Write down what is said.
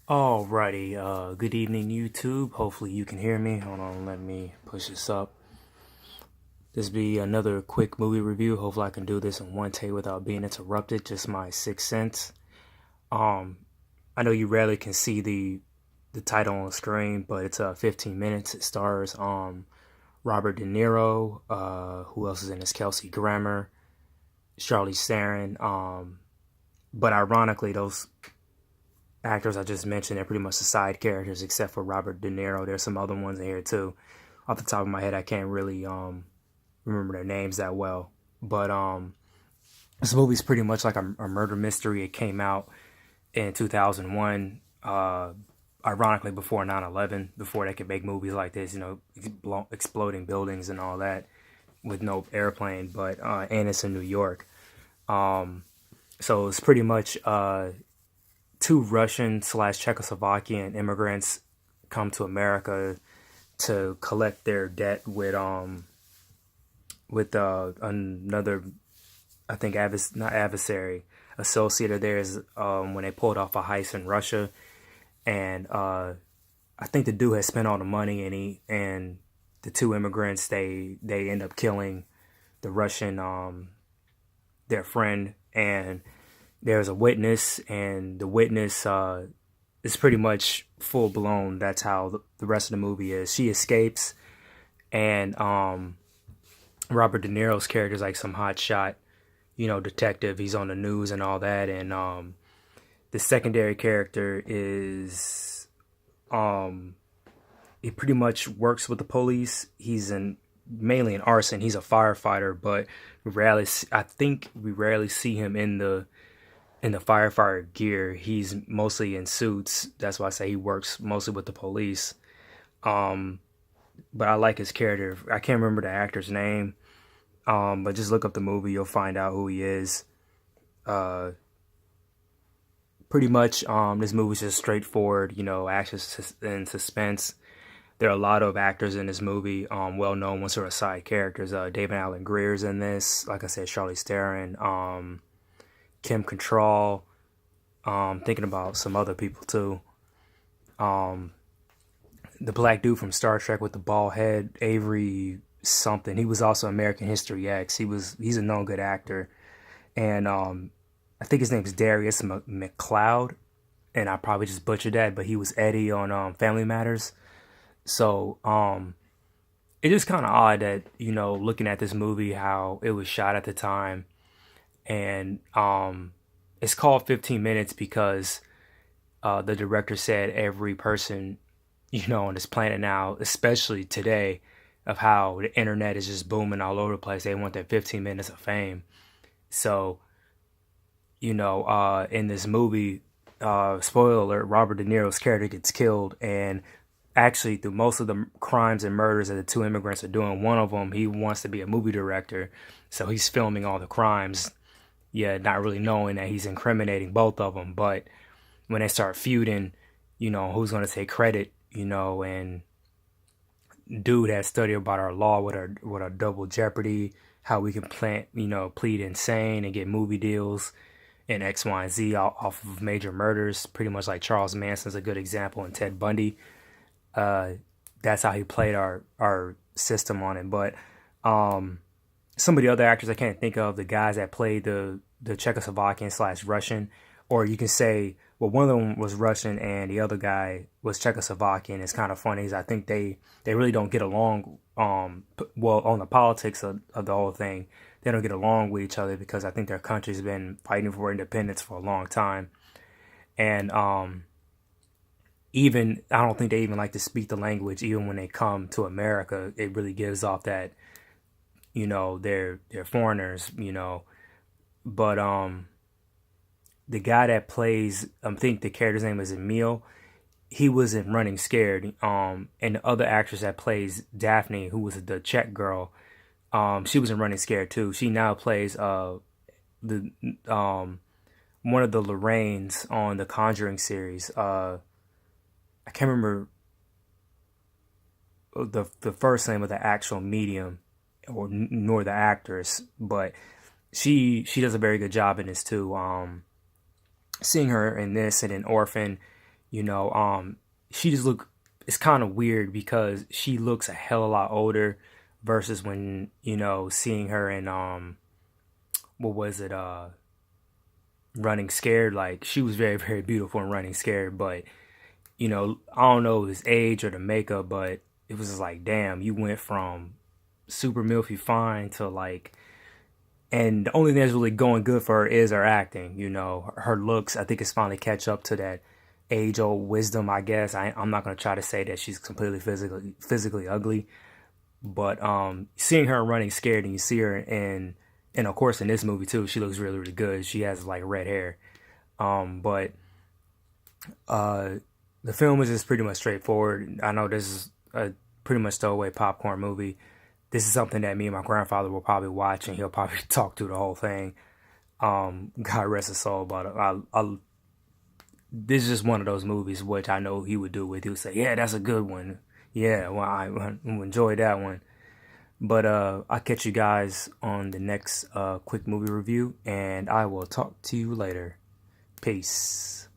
Alrighty, good evening YouTube. Hopefully you can hear me. Hold on, let me push this up. This be another quick movie review. Hopefully I can do this in one take without being interrupted. Just my 6 cents. Um, I know you rarely can see the title on the screen, but it's 15 minutes. It stars Robert De Niro. Who else is in this? Kelsey Grammer, Charlize Theron. But ironically, those actors I just mentioned, they're pretty much the side characters except for Robert De Niro. There's some other ones in here too. Off the top of my head, I can't really remember their names that well. But this movie's pretty much like a murder mystery. It came out in 2001, ironically before 9/11, before they could make movies like this, exploding buildings and all that with no airplane. But and it's in New York. So it's pretty much two Russian slash Czechoslovakian immigrants come to America to collect their debt with another, I think, not adversary, associate of theirs, when they pulled off a heist in Russia. And I think the dude had spent all the money, and the two immigrants, they end up killing the Russian, their friend. And there's a witness, and the witness is pretty much full blown. That's how the rest of the movie is. She escapes, and Robert De Niro's character is like some hot shot, detective. He's on the news and all that. And the secondary character is he pretty much works with the police. He's mainly an arson. He's a firefighter, but I think we rarely see him in the firefighter gear. He's mostly in suits. That's why I say he works mostly with the police. But I like his character. I can't remember the actor's name. But just look up the movie. You'll find out who he is. Pretty much, this movie's just straightforward, action and suspense. There are a lot of actors in this movie, well-known ones who are side characters. David Allen Greer's in this. Like I said, Charlize Theron. Kim Cattrall, thinking about some other people too. The black dude from Star Trek with the bald head, Avery something. He was also American History X. He's a known good actor, and I think his name is Darius McLeod, and I probably just butchered that, but he was Eddie on Family Matters. So it's just kind of odd that looking at this movie, how it was shot at the time. And it's called 15 minutes because the director said every person, on this planet now, especially today, of how the internet is just booming all over the place, they want that 15 minutes of fame. So, in this movie, spoiler alert, Robert De Niro's character gets killed. And actually, through most of the crimes and murders that the two immigrants are doing, one of them, he wants to be a movie director. So he's filming all the crimes, not really knowing that he's incriminating both of them. But when they start feuding, who's going to take credit, and dude has studied about our law with our double jeopardy, how we can plead insane and get movie deals and X, Y, and Z off of major murders, pretty much like Charles Manson's a good example, and Ted Bundy. That's how he played our system on it. But some of the other actors I can't think of, the guys that played the Czechoslovakian slash Russian, or you can say, well, one of them was Russian and the other guy was Czechoslovakian. It's kind of funny, is I think they really don't get along. Well, on the politics of the whole thing, they don't get along with each other because I think their country's been fighting for independence for a long time. And even I don't think they even like to speak the language. Even when they come to America, it really gives off that they're foreigners. But the guy that plays, I think the character's name is Emil. He was in Running Scared. And the other actress that plays Daphne, who was the Czech girl, she was in Running Scared too. She now plays the one of the Lorraines on the Conjuring series. I can't remember the first name of the actual medium, or nor the actress, but she does a very good job in this too. Seeing her in this and in Orphan, She just it's kind of weird because she looks a hell of a lot older versus when, seeing her in, what was it, Running Scared. Like, she was very, very beautiful in Running Scared, but, I don't know if it's age or the makeup, but it was just like, damn, you went from super milfy fine to like, and the only thing that's really going good for her is her acting. Her looks, I think, is finally catch up to that age old wisdom, I guess. I'm not gonna try to say that she's completely physically ugly, but seeing her Running Scared, and you see her and of course in this movie too, she looks really, really good. She has like red hair, but the film is just pretty much straightforward. I know this is a pretty much throwaway popcorn movie. This is something that me and my grandfather will probably watch, and he'll probably talk through the whole thing. God rest his soul, but this is just one of those movies which I know he would do with. He would say, "Yeah, that's a good one. Yeah, well, I enjoyed that one." But I'll catch you guys on the next quick movie review, and I will talk to you later. Peace.